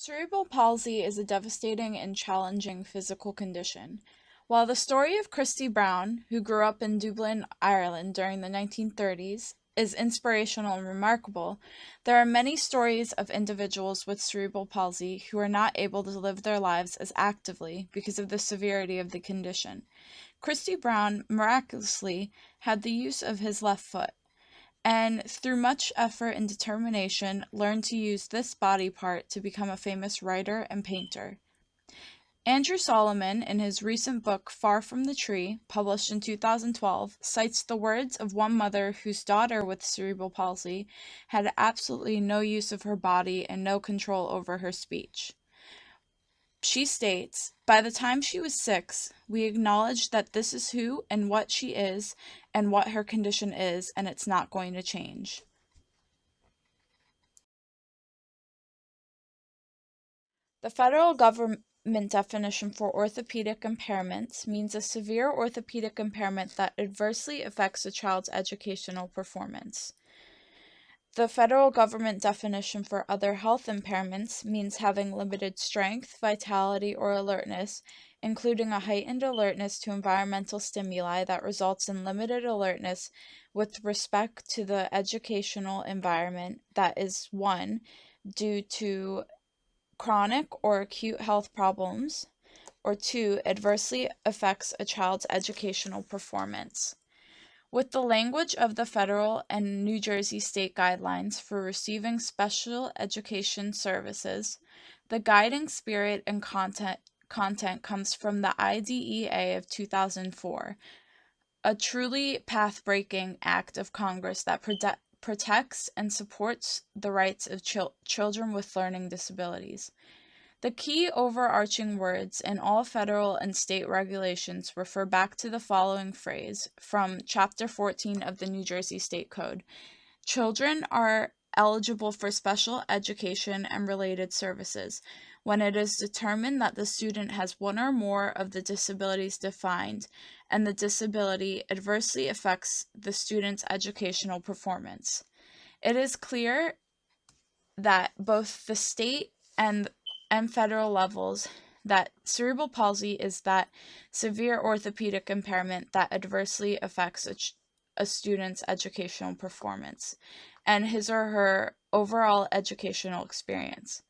Cerebral palsy is a devastating and challenging physical condition. While the story of Christy Brown, who grew up in Dublin, Ireland during the 1930s, is inspirational and remarkable, there are many stories of individuals with cerebral palsy who are not able to live their lives as actively because of the severity of the condition. Christy Brown miraculously had the use of his left foot, and through much effort and determination learned to use this body part to become a famous writer and painter. Andrew Solomon, in his recent book Far from the Tree, published in 2012, cites the words of one mother whose daughter with cerebral palsy had absolutely no use of her body and no control over her speech. She states, "By the time she was 6, we acknowledged that this is who and what she is and what her condition is, and it's not going to change." The federal government definition for orthopedic impairments means a severe orthopedic impairment that adversely affects a child's educational performance. The federal government definition for other health impairments means having limited strength, vitality, or alertness, including a heightened alertness to environmental stimuli that results in limited alertness with respect to the educational environment that is, 1, due to chronic or acute health problems, or 2, adversely affects a child's educational performance. With the language of the federal and New Jersey state guidelines for receiving special education services, the guiding spirit and content comes from the IDEA of 2004, a truly path-breaking act of Congress that protects and supports the rights of children with learning disabilities. The key overarching words in all federal and state regulations refer back to the following phrase from Chapter 14 of the New Jersey State Code. Children are eligible for special education and related services when it is determined that the student has one or more of the disabilities defined and the disability adversely affects the student's educational performance. It is clear that both the state and federal levels that cerebral palsy is that severe orthopedic impairment that adversely affects a student's educational performance and his or her overall educational experience.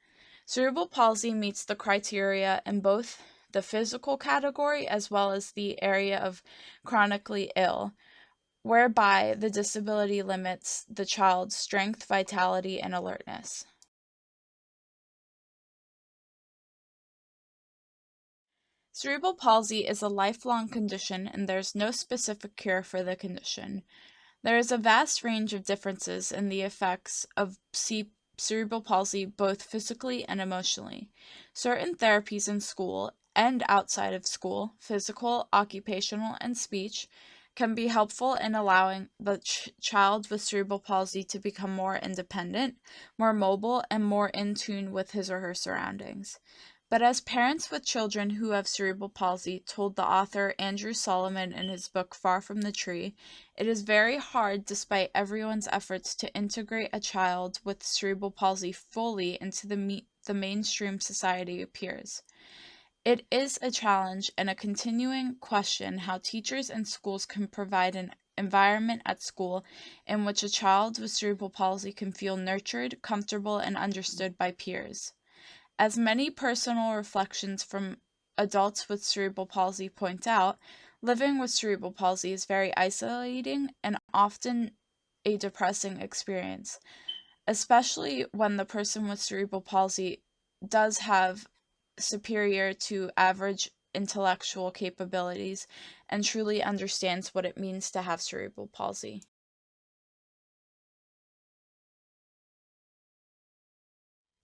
Cerebral palsy meets the criteria in both the physical category as well as the area of chronically ill, whereby the disability limits the child's strength, vitality, and alertness. Cerebral palsy is a lifelong condition and there is no specific cure for the condition. There is a vast range of differences in the effects of cerebral palsy both physically and emotionally. Certain therapies in school and outside of school, physical, occupational, and speech, can be helpful in allowing the child with cerebral palsy to become more independent, more mobile, and more in tune with his or her surroundings. But as parents with children who have cerebral palsy told the author Andrew Solomon in his book Far from the Tree, it is very hard, despite everyone's efforts, to integrate a child with cerebral palsy fully into the mainstream society of peers. It is a challenge and a continuing question how teachers and schools can provide an environment at school in which a child with cerebral palsy can feel nurtured, comfortable, and understood by peers. As many personal reflections from adults with cerebral palsy point out, living with cerebral palsy is very isolating and often a depressing experience, especially when the person with cerebral palsy does have superior to average intellectual capabilities and truly understands what it means to have cerebral palsy.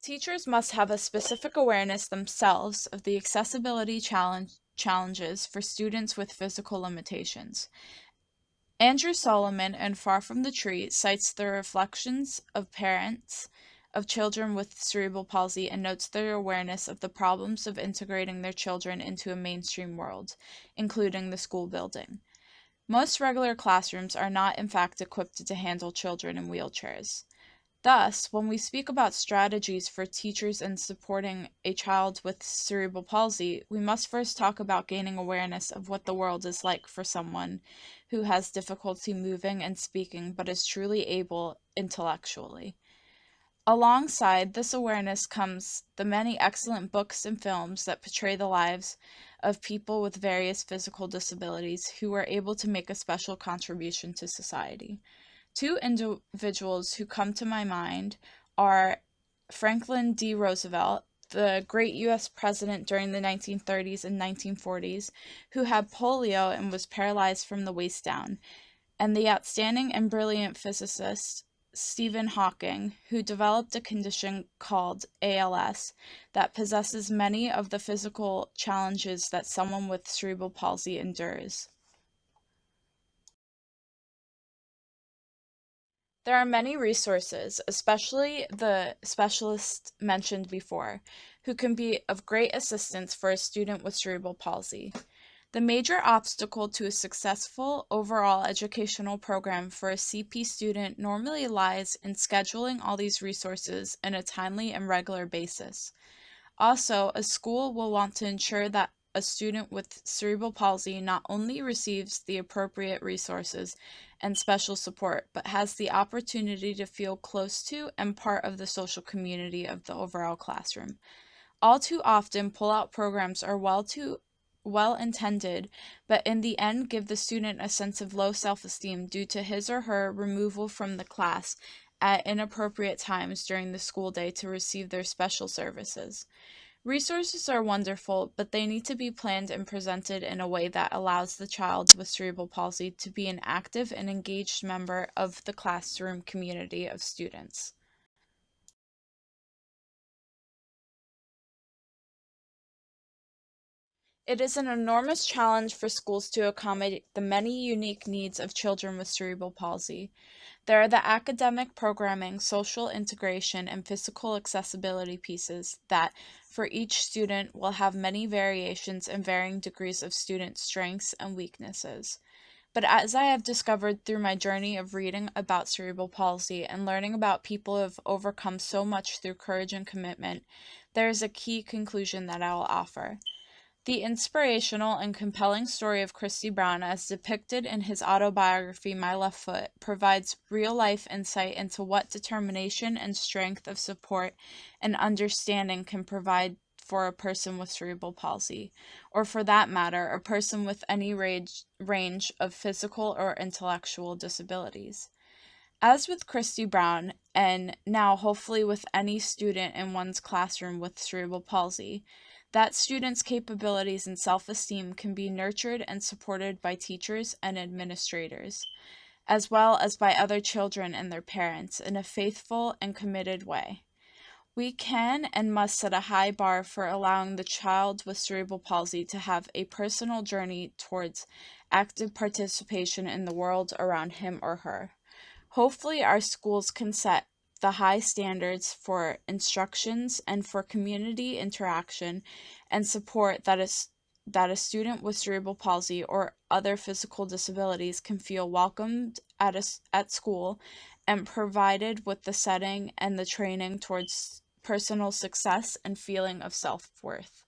Teachers must have a specific awareness themselves of the accessibility challenges for students with physical limitations. Andrew Solomon in Far from the Tree cites the reflections of parents of children with cerebral palsy and notes their awareness of the problems of integrating their children into a mainstream world, including the school building. Most regular classrooms are not in fact equipped to handle children in wheelchairs. Thus, when we speak about strategies for teachers in supporting a child with cerebral palsy, we must first talk about gaining awareness of what the world is like for someone who has difficulty moving and speaking but is truly able intellectually. Alongside this awareness comes the many excellent books and films that portray the lives of people with various physical disabilities who were able to make a special contribution to society. Two individuals who come to my mind are Franklin D. Roosevelt, the great U.S. president during the 1930s and 1940s, who had polio and was paralyzed from the waist down, and the outstanding and brilliant physicist Stephen Hawking, who developed a condition called ALS that possesses many of the physical challenges that someone with cerebral palsy endures. There are many resources, especially the specialists mentioned before, who can be of great assistance for a student with cerebral palsy. The major obstacle to a successful overall educational program for a CP student normally lies in scheduling all these resources in a timely and regular basis. Also, a school will want to ensure that a student with cerebral palsy not only receives the appropriate resources and special support, but has the opportunity to feel close to and part of the social community of the overall classroom. All too often, pull-out programs are well intended, but in the end give the student a sense of low self-esteem due to his or her removal from the class at inappropriate times during the school day to receive their special services. Resources are wonderful, but they need to be planned and presented in a way that allows the child with cerebral palsy to be an active and engaged member of the classroom community of students. It is an enormous challenge for schools to accommodate the many unique needs of children with cerebral palsy. There are the academic programming, social integration, and physical accessibility pieces that, for each student, will have many variations and varying degrees of student strengths and weaknesses. But as I have discovered through my journey of reading about cerebral palsy and learning about people who have overcome so much through courage and commitment, there is a key conclusion that I will offer. The inspirational and compelling story of Christy Brown, as depicted in his autobiography My Left Foot, provides real-life insight into what determination and strength of support and understanding can provide for a person with cerebral palsy, or for that matter, a person with any range of physical or intellectual disabilities. As with Christy Brown, and now hopefully with any student in one's classroom with cerebral palsy, that student's capabilities and self-esteem can be nurtured and supported by teachers and administrators, as well as by other children and their parents in a faithful and committed way. We can and must set a high bar for allowing the child with cerebral palsy to have a personal journey towards active participation in the world around him or her. Hopefully, our schools can set the high standards for instructions and for community interaction and support that a student with cerebral palsy or other physical disabilities can feel welcomed at school and provided with the setting and the training towards personal success and feeling of self-worth.